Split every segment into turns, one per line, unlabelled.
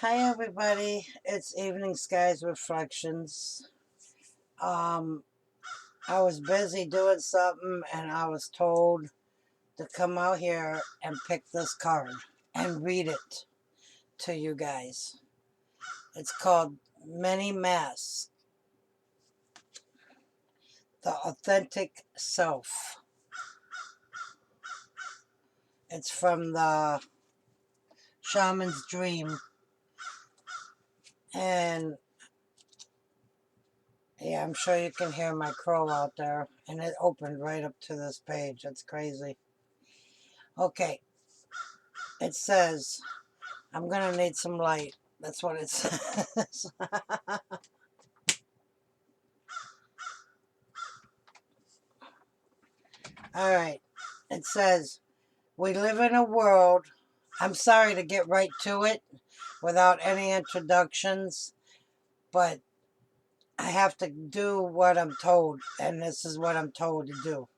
Hi everybody, it's Evening Skies Reflections. I was busy doing something and I was told to come out here and pick this card and read it to you guys. It's called Many Masks, the Authentic Self. It's from the Shaman's Dream, and yeah, I'm sure you can hear my crow out there, and it opened right up to this page. It's crazy. Okay, it says, I'm going to need some light. That's what it says. All right. It says, we live in a world. I'm sorry to get right to it without any introductions, but I have to do what I'm told, and this is what I'm told to do.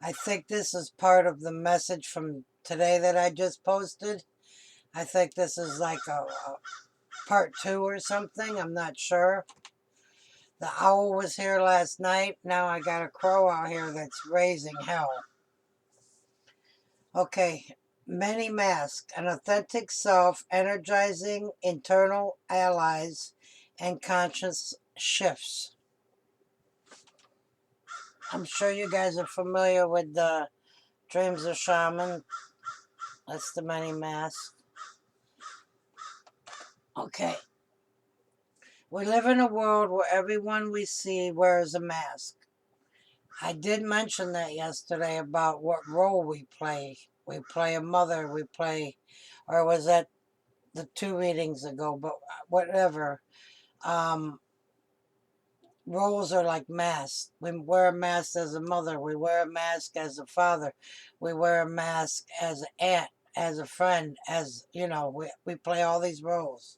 I think this is part of the message from today that I just posted. I think this is like a part 2 or something. I'm not sure. The owl was here last night. Now I got a crow out here that's raising hell. Okay. Many masks, an authentic self, energizing internal allies, and conscious shifts. I'm sure you guys are familiar with the Dreams of Shaman. That's the many masks. Okay. We live in a world where everyone we see wears a mask. I did mention that yesterday about what role we play. We play a mother, we play, or was that the 2 readings ago, but whatever. Um, Roles are like masks. We wear a mask as a mother, we wear a mask as a father, we wear a mask as an aunt, as a friend, as, we play all these roles.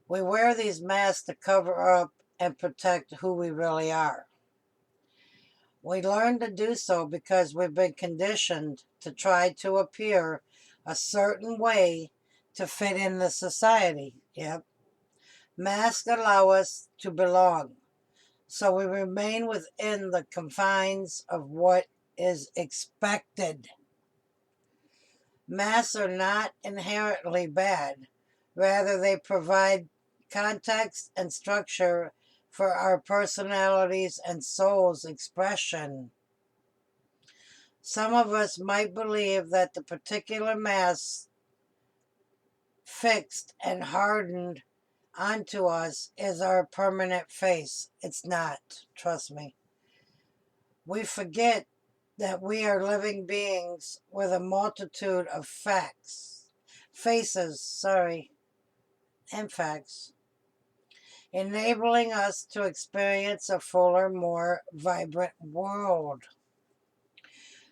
We wear these masks to cover up and protect who we really are. We learn to do so because we've been conditioned to try to appear a certain way to fit in the society. Yep. Masks allow us to belong, so we remain within the confines of what is expected. Masks are not inherently bad. Rather, they provide context and structure for our personalities and soul's expression. Some of us might believe that the particular mask fixed and hardened onto us is our permanent face. It's not, trust me. We forget that we are living beings with a multitude of faces, and facts, enabling us to experience a fuller, more vibrant world.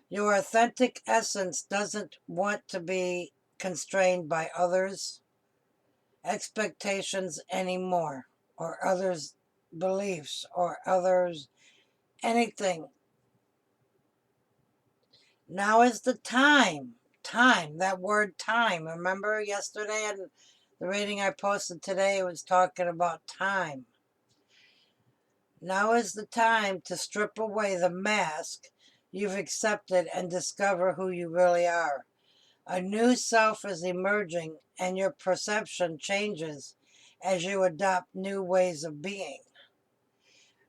Your authentic essence doesn't want to be constrained by others' expectations anymore, or others' beliefs, or others' anything. Now is the time. Time, that word time. Remember yesterday and the reading I posted today was talking about time. Now is the time to strip away the mask you've accepted and discover who you really are. A new self is emerging, and your perception changes as you adopt new ways of being.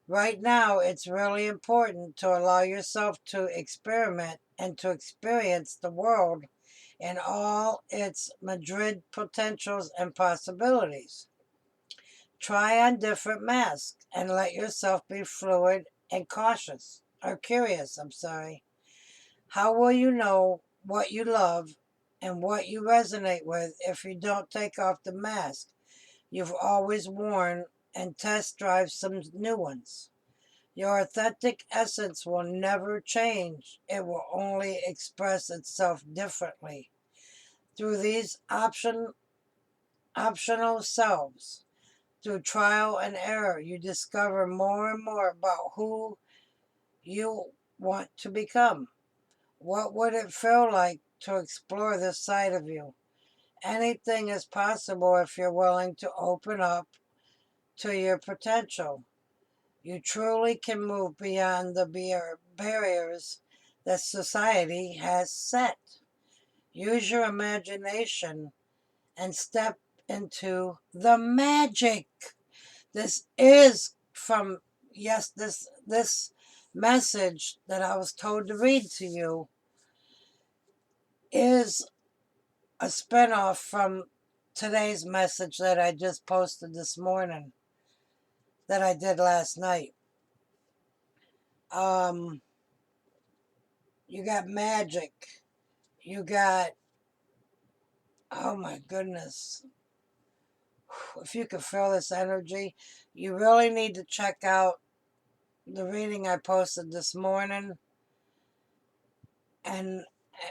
Right now, it's really important to allow yourself to experiment and to experience the world in all its Madrid potentials and possibilities. Try on different masks and let yourself be fluid and curious. How will you know what you love and what you resonate with if you don't take off the mask you've always worn and test drive some new ones? Your authentic essence will never change. It will only express itself differently. Through these optional selves, through trial and error, you discover more and more about who you want to become. What would it feel like to explore this side of you? Anything is possible if you're willing to open up to your potential. You truly can move beyond the barriers that society has set. Use your imagination and step into the magic. This is from, yes, this message that I was told to read to you is a spinoff from today's message that I just posted this morning that I did last night. You got magic. You got, oh my goodness. If you can feel this energy, you really need to check out the reading I posted this morning, and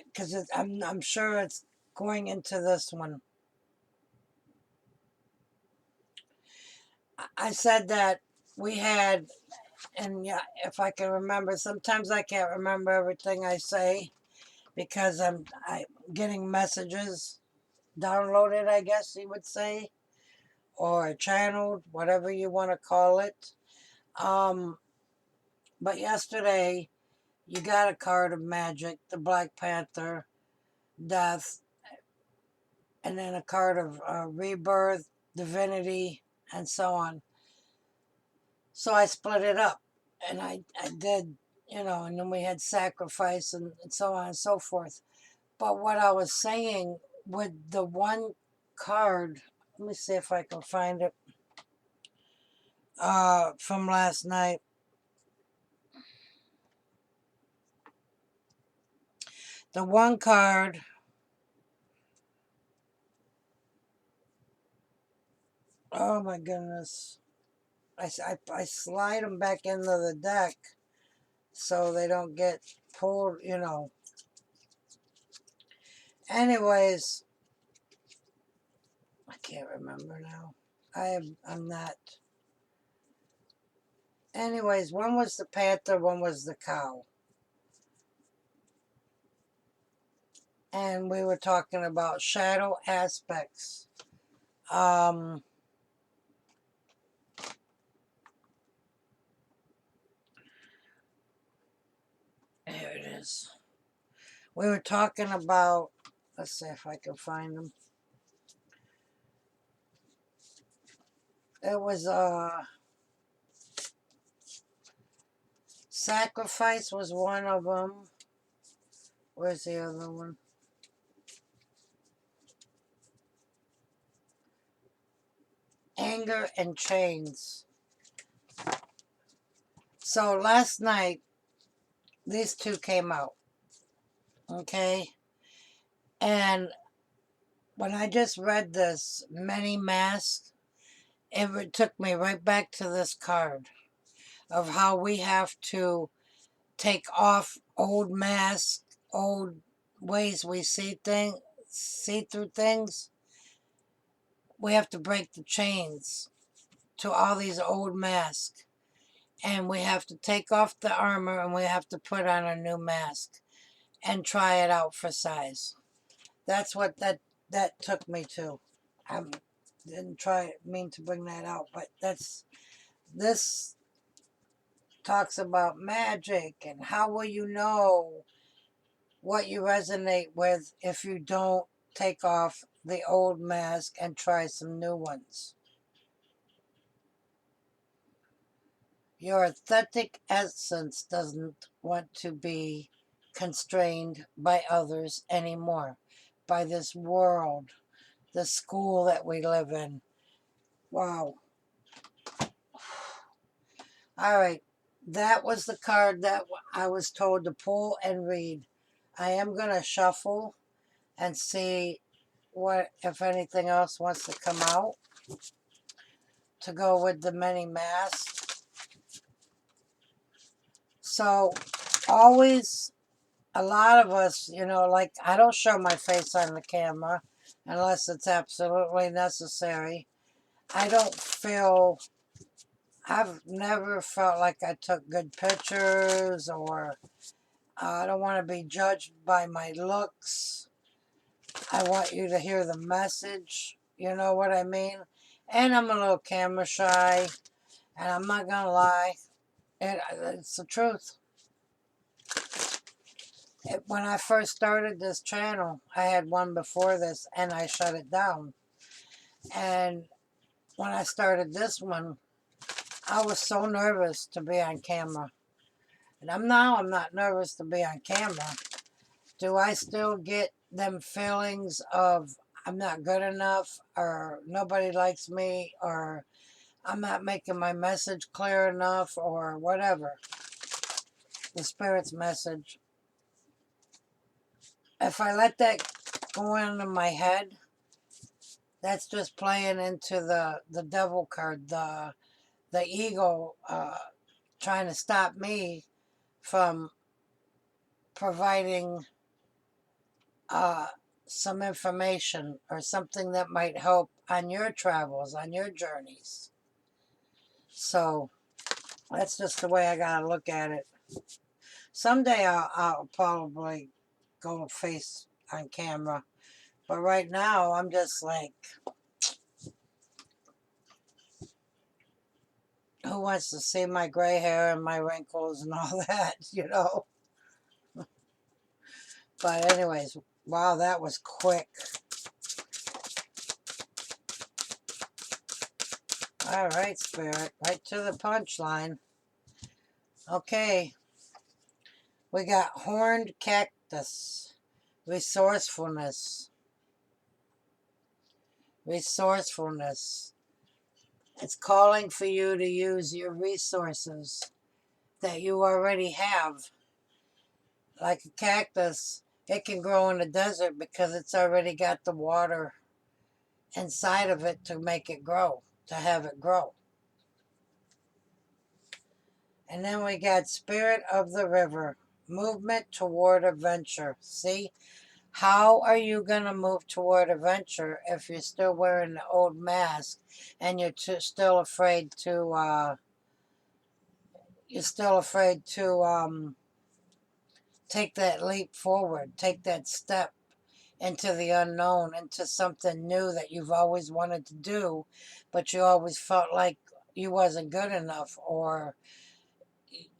because I'm sure it's going into this one. I said that we had, and yeah, if I can remember, sometimes I can't remember everything I say because I'm getting messages downloaded, I guess you would say, or channeled, whatever you want to call it. But yesterday, you got a card of magic, the Black Panther, death, and then a card of rebirth, divinity, and so on. So I split it up, and I did, and then we had sacrifice and so on and so forth. But what I was saying with the one card, let me see if I can find it, from last night. The one card, oh my goodness. I slide them back into the deck so they don't get pulled. Anyways, I can't remember now. I'm not. Anyways, one was the panther, one was the cow. And we were talking about shadow aspects. There it is. We were talking about, let's see if I can find them. It was sacrifice was one of them. Where's the other one? Anger and chains. So last night, these two came out. Okay? And when I just read this, many masks, it took me right back to this card of how we have to take off old masks, old ways we see through things. We have to break the chains to all these old masks. And we have to take off the armor and we have to put on a new mask and try it out for size. That's what that took me to. I didn't mean to bring that out, but this talks about magic and how will you know what you resonate with if you don't take off the old mask and try some new ones. Your authentic essence doesn't want to be constrained by others anymore, by this world, the school that we live in. Wow. All right. That was the card that I was told to pull and read. I am going to shuffle and see what, if anything else wants to come out to go with the many masks. So always, a lot of us, like I don't show my face on the camera unless it's absolutely necessary. I don't feel, I've never felt like I took good pictures, or I don't want to be judged by my looks. I want you to hear the message. You know what I mean? And I'm a little camera shy. And I'm not going to lie. It's the truth. When I first started this channel, I had one before this and I shut it down. And when I started this one, I was so nervous to be on camera. And I'm not nervous to be on camera. Do I still get them feelings of I'm not good enough, or nobody likes me, or I'm not making my message clear enough, or whatever? The Spirit's message. If I let that go into my head, that's just playing into the devil card, the ego, trying to stop me from providing some information or something that might help on your travels, on your journeys. So that's just the way I gotta look at it. Someday I'll probably go face on camera, but right now I'm just like, who wants to see my gray hair and my wrinkles and all that, you know? But anyways, wow, that was quick. All right, Spirit, right to the punchline. Okay, we got horned cactus, resourcefulness, resourcefulness. It's calling for you to use your resources that you already have. Like a cactus, it can grow in the desert because it's already got the water inside of it to make it grow, to have it grow. And then we got Spirit of the River, movement toward adventure. See, how are you going to move toward adventure if you're still wearing the old mask and you're still afraid to, take that leap forward, take that step into the unknown, into something new that you've always wanted to do, but you always felt like you wasn't good enough, or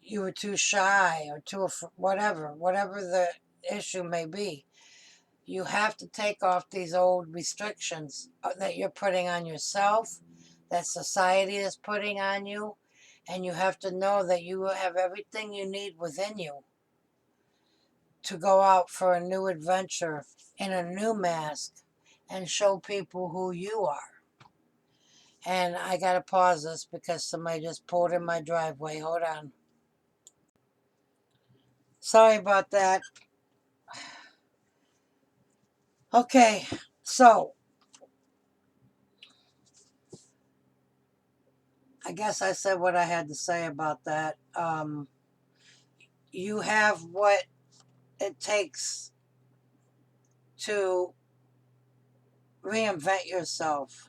you were too shy, or whatever the issue may be. You have to take off these old restrictions that you're putting on yourself, that society is putting on you, and you have to know that you have everything you need within you to go out for a new adventure in a new mask and show people who you are. And I got to pause this because somebody just pulled in my driveway. Hold on. Sorry about that. Okay, so I guess I said what I had to say about that. You have what it takes to reinvent yourself.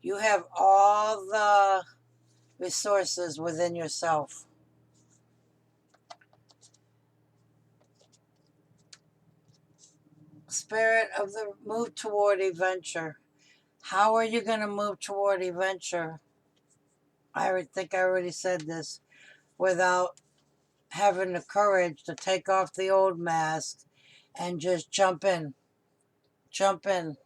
You have all the resources within yourself. Spirit of the move toward adventure. How are you going to move toward adventure? I think I already said this. Without having the courage to take off the old mask and just jump in. Jump in.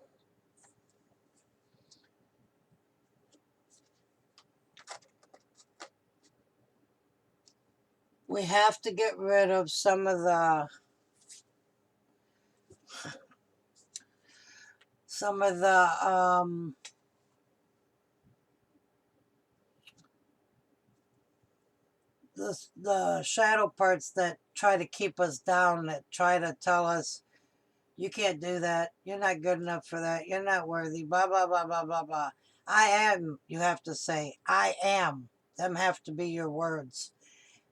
We have to get rid of some of the the shadow parts that try to keep us down, that try to tell us, you can't do that, you're not good enough for that, you're not worthy, blah, blah, blah, blah, blah, blah. I am, you have to say, I am. Them have to be your words.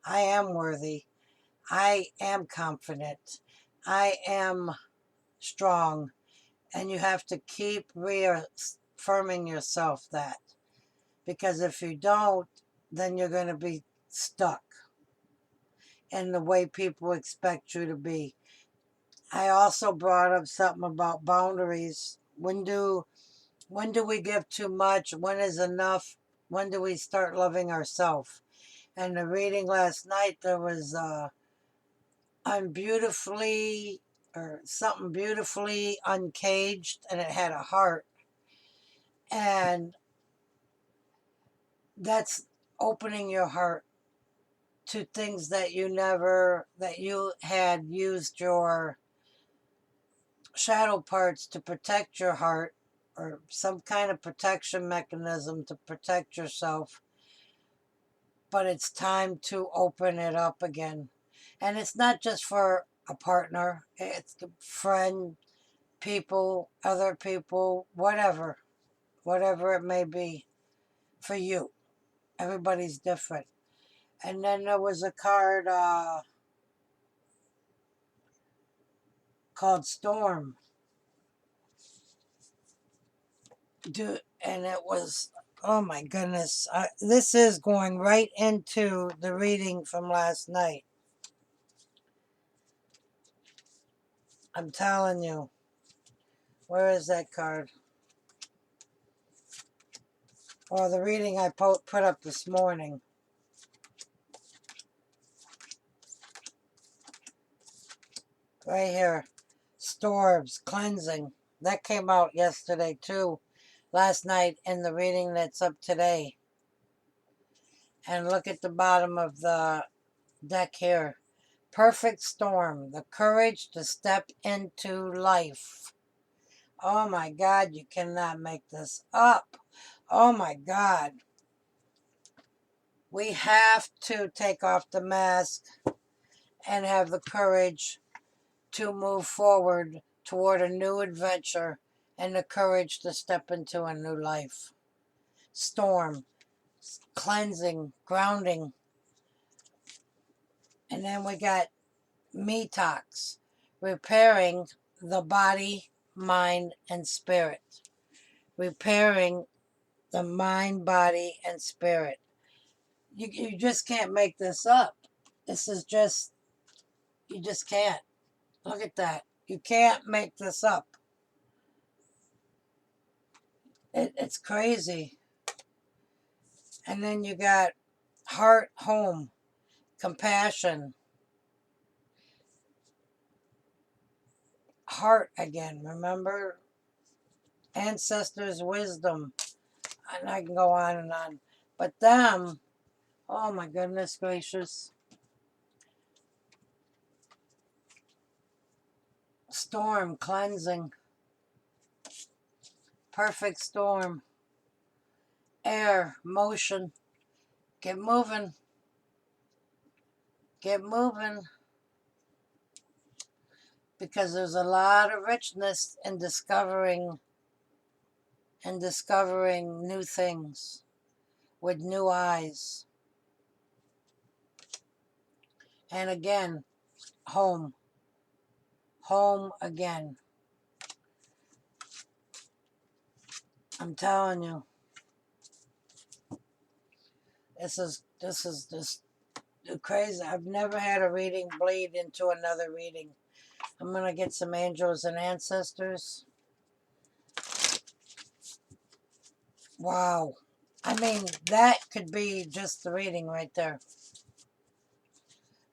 I am worthy. I am confident. I am strong. And you have to keep reaffirming yourself that. Because if you don't, then you're going to be stuck in the way people expect you to be. I also brought up something about boundaries. When do we give too much? When is enough? When do we start loving ourselves? And the reading last night, there was I'm beautifully, or something beautifully uncaged, and it had a heart. And that's opening your heart to things that you had used your shadow parts to protect your heart, or some kind of protection mechanism to protect yourself. But it's time to open it up again. And it's not just for a partner, it's a friend, people, other people, whatever it may be for you. Everybody's different. And then there was a card called Storm. And it was, oh my goodness, this is going right into the reading from last night. I'm telling you. Where is that card? Well, the reading I put up this morning. Right here. Storms, cleansing. That came out yesterday too. Last night in the reading that's up today. And look at the bottom of the deck here. Perfect storm. The courage to step into life. Oh my God, you cannot make this up. Oh my God. We have to take off the mask and have the courage to move forward toward a new adventure and the courage to step into a new life. Storm, cleansing, grounding. And then we got detox, repairing the body, mind, and spirit. Repairing the mind, body, and spirit. You just can't make this up. This is just, you just can't. Look at that. You can't make this up. It's crazy. And then you got heart, home, compassion, heart again. Remember? Ancestors' wisdom. And I can go on and on. But them, oh my goodness gracious. Storm, cleansing. Perfect storm. Air, motion. Get moving. Get moving. Because there's a lot of richness in discovering new things with new eyes. And again, home. Home again. I'm telling you. This is just crazy. I've never had a reading bleed into another reading. I'm going to get some angels and ancestors. Wow. I mean, that could be just the reading right there.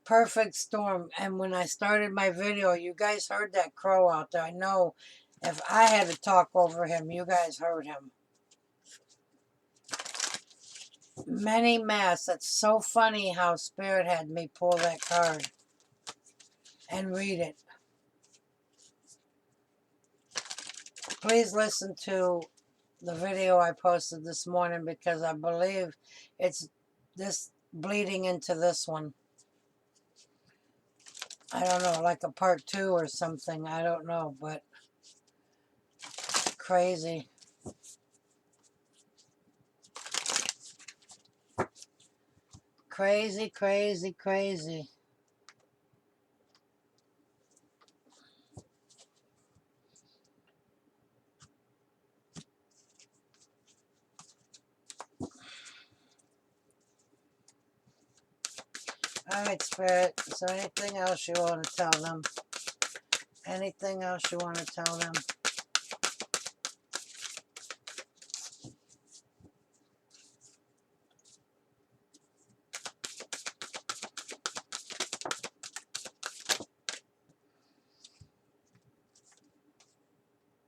Perfect storm. And when I started my video, you guys heard that crow out there. I know if I had to talk over him, you guys heard him. Many masks. That's so funny how Spirit had me pull that card and read it. Please listen to the video I posted this morning because I believe it's this bleeding into this one. I don't know, like a part 2 or something. I don't know, but crazy. Crazy, crazy, crazy. All right, Spirit. Is there anything else you want to tell them? Anything else you want to tell them?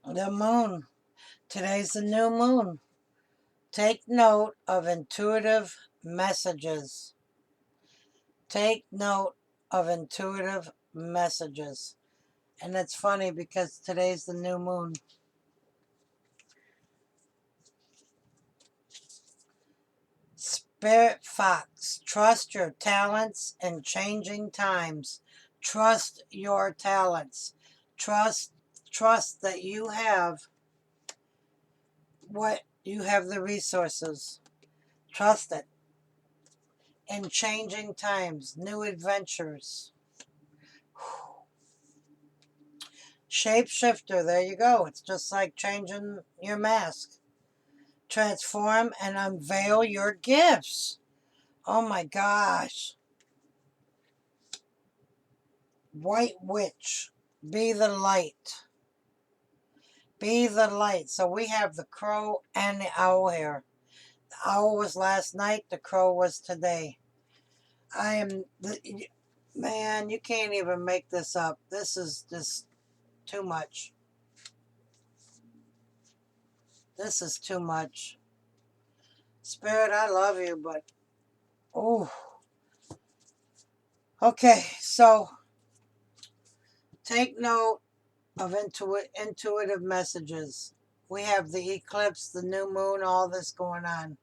The moon. Today's the new moon. Take note of intuitive messages. Take note of intuitive messages. And it's funny because today's the new moon. Spirit Fox, trust your talents in changing times. Trust your talents. Trust that you have the resources. Trust it. In changing times, new adventures. Shapeshifter, there you go. It's just like changing your mask. Transform and unveil your gifts. Oh my gosh. White Witch, be the light. Be the light. So we have the crow and the owl here. The owl was last night, the crow was today. Man, you can't even make this up. This is just too much. This is too much. Spirit, I love you, but, oh. Okay, so take note of intuitive messages. We have the eclipse, the new moon, all this going on.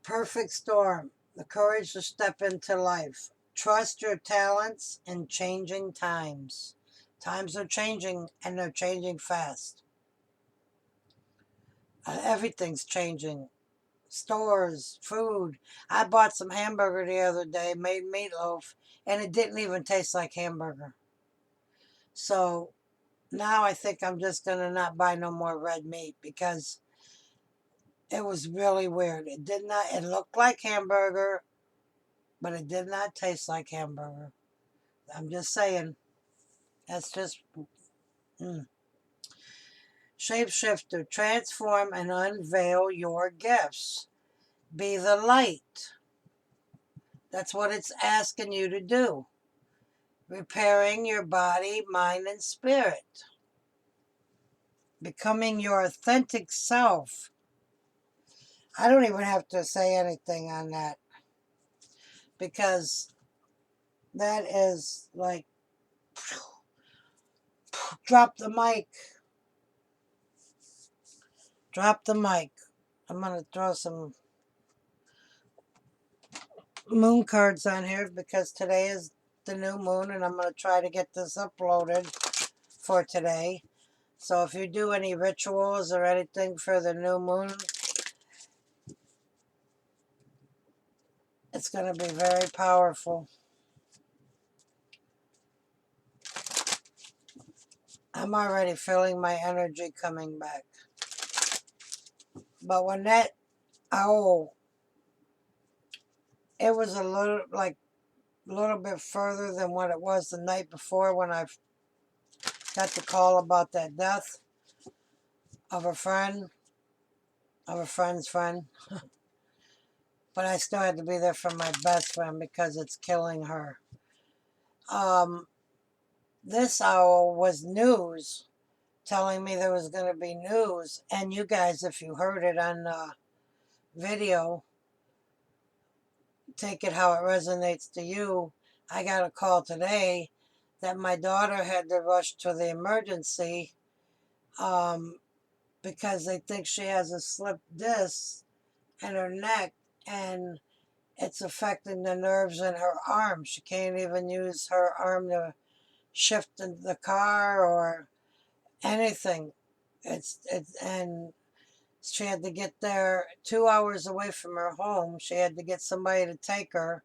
Perfect storm, the courage to step into life. Trust your talents in changing times. Times are changing, and they're changing fast. Everything's changing. Stores, food. I bought some hamburger the other day, made meatloaf, and it didn't even taste like hamburger. So now I think I'm just going to not buy no more red meat because it was really weird. It looked like hamburger, but it did not taste like hamburger. I'm just saying. That's just... Shapeshifter, transform and unveil your gifts. Be the light. That's what it's asking you to do. Repairing your body, mind, and spirit. Becoming your authentic self. I don't even have to say anything on that, because that is like, drop the mic. Drop the mic. I'm going to throw some moon cards on here because today is the new moon, and I'm going to try to get this uploaded for today. So if you do any rituals or anything for the new moon, it's going to be very powerful. I'm already feeling my energy coming back. But when that owl, it was a little bit further than what it was the night before when I got the call about that death of a friend, of a friend's friend. But I still had to be there for my best friend because it's killing her. This owl was news, telling me there was going to be news. And you guys, if you heard it on video, take it how it resonates to you. I got a call today that my daughter had to rush to the emergency because they think she has a slipped disc in her neck, and it's affecting the nerves in her arm. She can't even use her arm to shift in the car or anything. And she had to get there 2 hours away from her home. She had to get somebody to take her.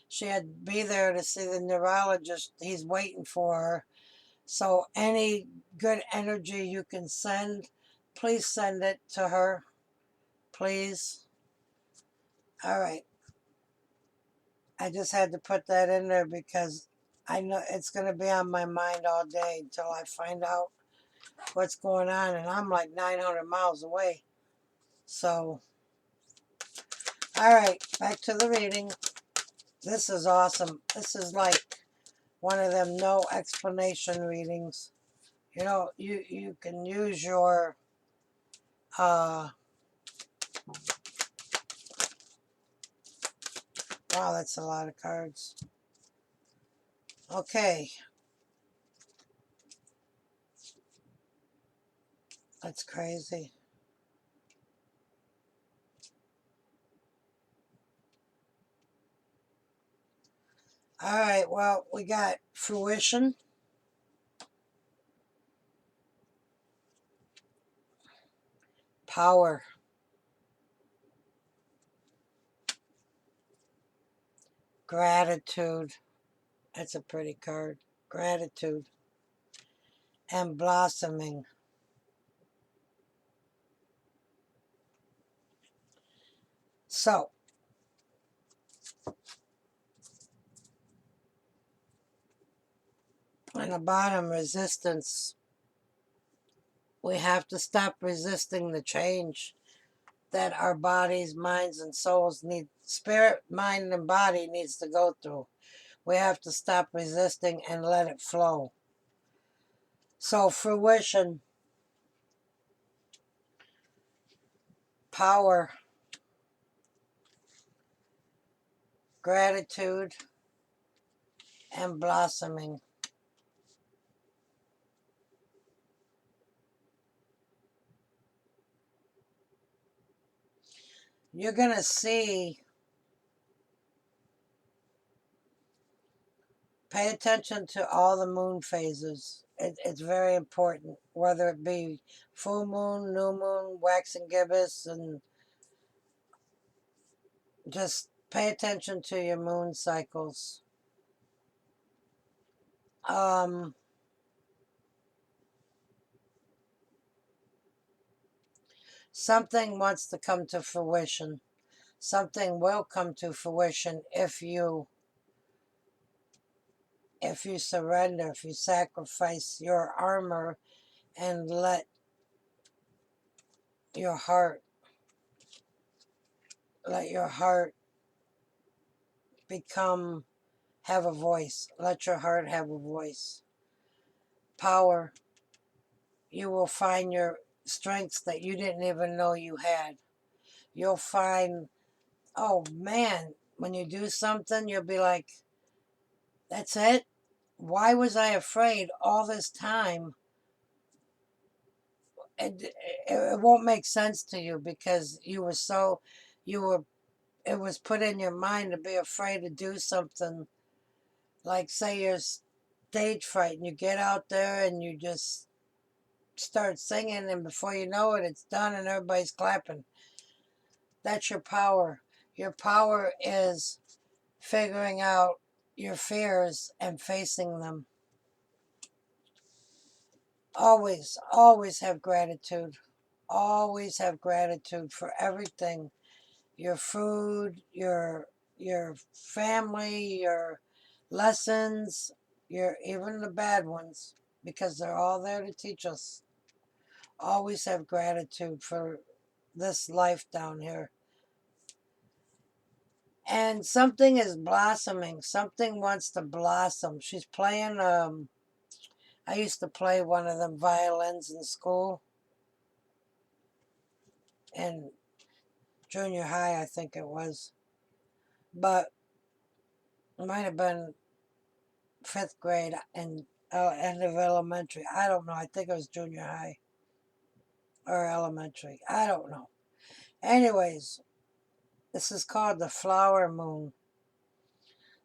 She had to be there to see the neurologist. He's waiting for her. So any good energy you can send, please send it to her. Please. All right. I just had to put that in there because I know it's going to be on my mind all day until I find out what's going on. And I'm like 900 miles away. So, all right, back to the reading. This is awesome. This is like one of them no explanation readings. You know, you can use your, wow, that's a lot of cards. Okay. That's crazy. All right, well, we got fruition, power, gratitude. That's a pretty card. Gratitude and blossoming. So, on the bottom, resistance. We have to stop resisting the change that our bodies, minds, and souls need. Spirit, mind, and body needs to go through. We have to stop resisting and let it flow. So, fruition, power, gratitude, and blossoming. You're going to see, pay attention to all the moon phases. It's very important, whether it be full moon, new moon, waxing gibbous, and just pay attention to your moon cycles. Um, Something wants to come to fruition. Something will come to fruition if you surrender, if you sacrifice your armor and let your heart let your heart become have a voice. Let your heart have a voice. Power. You will find your strengths that you didn't even know you had. You'll find, oh man, when you do something, you'll be like, that's it? Why was I afraid all this time? It won't make sense to you because you were, it was put in your mind to be afraid to do something. Like, say you're stage fright and you get out there and you just start singing, and before you know it, it's done and everybody's clapping. That's your power. Your power is figuring out your fears and facing them. Always, always have gratitude. Always have gratitude for everything. Your food, your family, your lessons, your even the bad ones, because they're all there to teach us. Always have gratitude for this life down here. And something is blossoming. Something wants to blossom. She's playing, I used to play one of them violins in school. In junior high, I think it was. But it might have been 5th grade and end of elementary. I don't know. I think it was junior high or elementary. I don't know. Anyways, this is called the flower moon.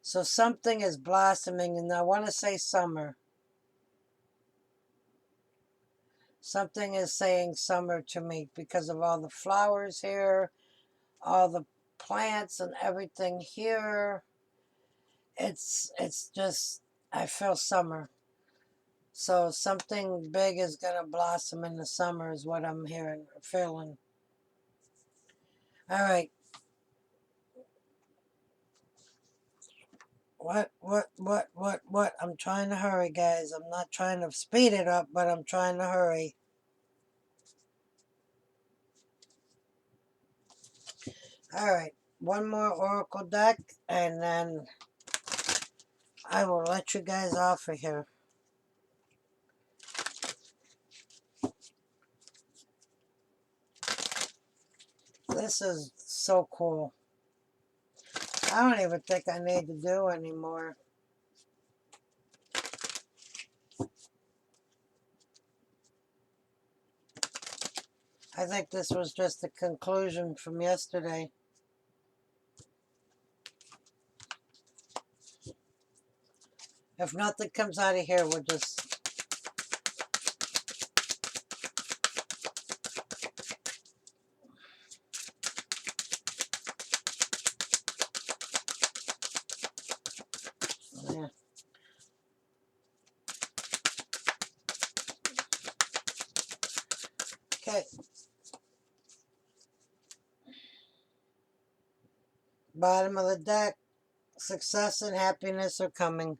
So something is blossoming, and I want to say summer. Something is saying summer to me because of all the flowers here, all the plants and everything here. It's just, I feel summer. So something big is going to blossom in the summer is what I'm hearing, feeling. All right. What? I'm trying to hurry, guys. I'm not trying to speed it up, but I'm trying to hurry. Alright, one more Oracle deck, and then I will let you guys off of here. This is so cool. I don't even think I need to do anymore. I think this was just the conclusion from yesterday. If nothing comes out of here, we'll just... Yeah. Okay. Bottom of the deck. Success and happiness are coming.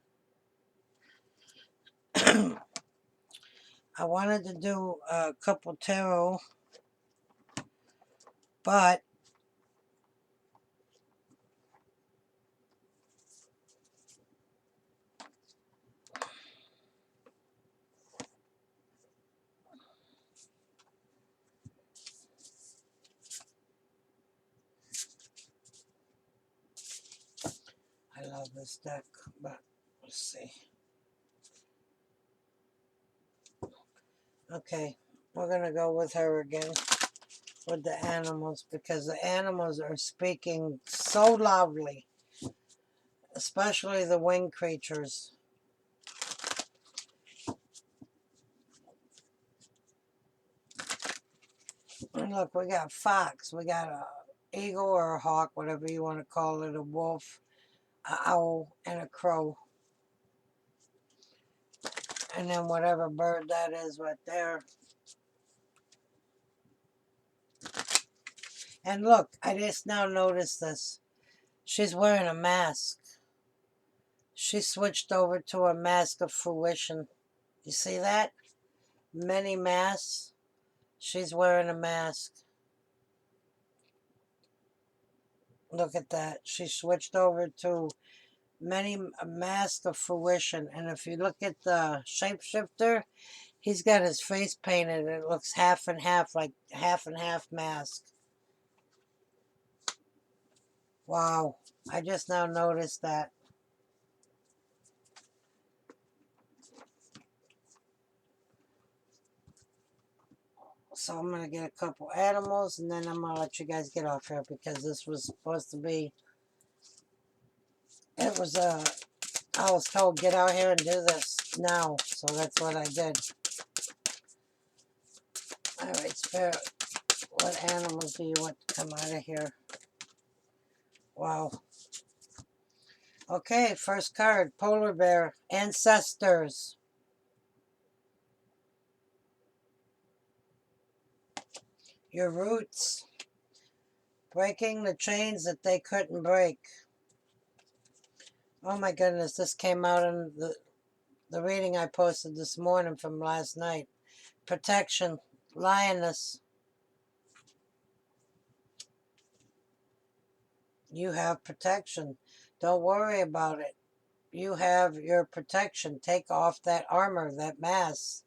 I wanted to do a couple tarot, but I love this deck, but let's see. Okay, we're going to go with her again, with the animals, because the animals are speaking so loudly, especially the winged creatures. And look, we got fox, we got a eagle or a hawk, whatever you want to call it, a wolf, an owl, and a crow. And then whatever bird that is right there. And look, I just now noticed this. She's wearing a mask. She switched over to a mask of fruition. You see that? Many masks. She's wearing a mask. Look at that. She switched over to a mask of fruition. And if you look at the shapeshifter, he's got his face painted. It looks half and half, like half and half mask. Wow. I just now noticed that. So I'm going to get a couple animals, and then I'm going to let you guys get off here, because this was supposed to be... It was I was told, get out here and do this now. So that's what I did. Alright, Spirit. What animals do you want to come out of here? Wow. Okay, first card. Polar bear. Ancestors. Your roots. Breaking the chains that they couldn't break. Oh my goodness, this came out in the reading I posted this morning from last night. Protection. Lioness. You have protection. Don't worry about it. You have your protection. Take off that armor, that mask.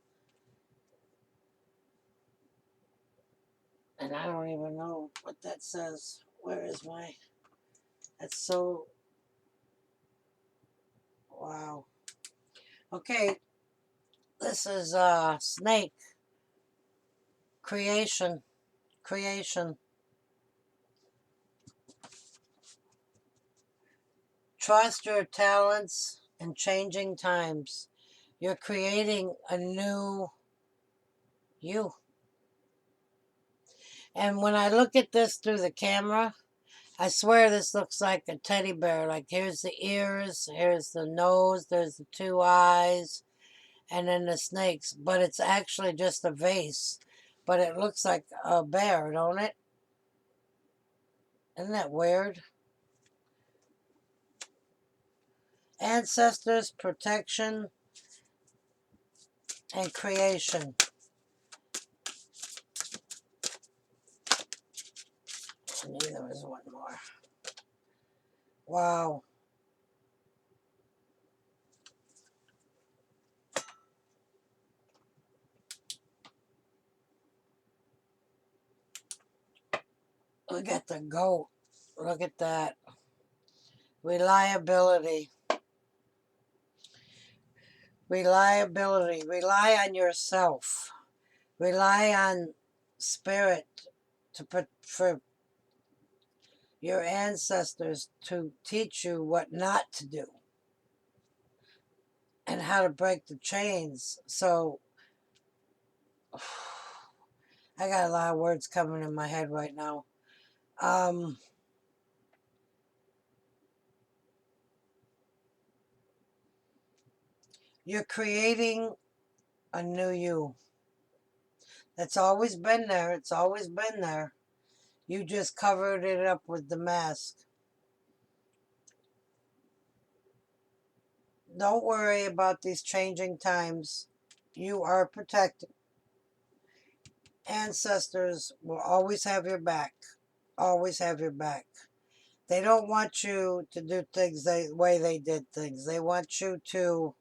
And I don't even know what that says. Where is my... That's so... Wow. Okay. This is snake. Creation. Creation. Trust your talents in changing times. You're creating a new you. And when I look at this through the camera, I swear this looks like a teddy bear. Like, here's the ears, here's the nose, there's the two eyes, and then the snakes. But it's actually just a vase. But it looks like a bear, don't it? Isn't that weird? ancestors, protection, and creation. I knew there was one more. Wow. Look at the goat. Look at that. Reliability. Reliability. Rely on yourself. Rely on spirit to put for your ancestors to teach you what not to do and how to break the chains. So I got a lot of words coming in my head right now. You're creating a new you. That's always been there. It's always been there. You just covered it up with the mask. Don't worry about these changing times. You are protected. Ancestors will always have your back. Always have your back. They don't want you to do things the way they did things. They want you to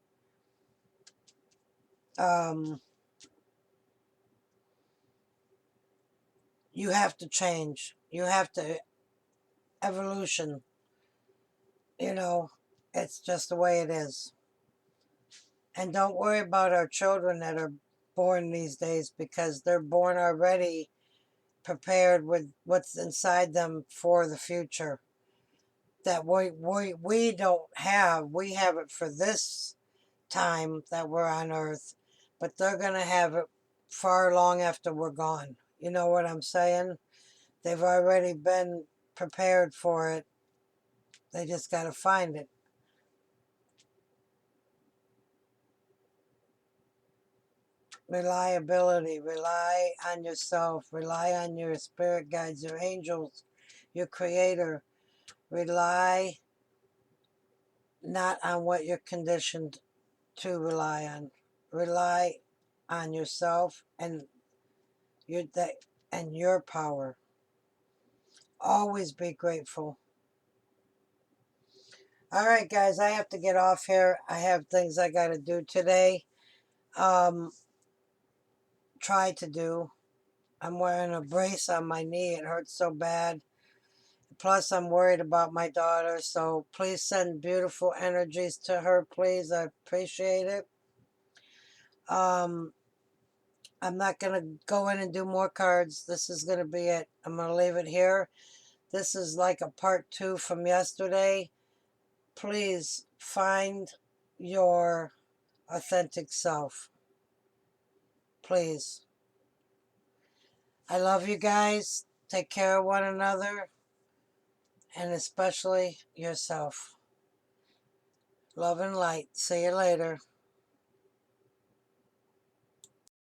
you have to change. You have to evolution. It's just the way it is. And don't worry about our children that are born these days, because they're born already prepared with what's inside them for the future. That we don't have. We have it for this time that we're on Earth, but they're going to have it far long after we're gone. You know what I'm saying? They've already been prepared for it. They just got to find it. Reliability. Rely on yourself. Rely on your spirit guides, your angels, your creator. Rely not on what you're conditioned to rely on. Rely on yourself and your power. Always be grateful. All right, guys, I have to get off here. I have things I got to do today. Try to do. I'm wearing a brace on my knee. It hurts so bad. Plus, I'm worried about my daughter. So please send beautiful energies to her, please. I appreciate it. I'm not going to go in and do more cards. This is going to be it. I'm going to leave it here. This is like a part 2 from yesterday. Please find your authentic self. Please. I love you guys. Take care of one another, and especially yourself. Love and light. See you later.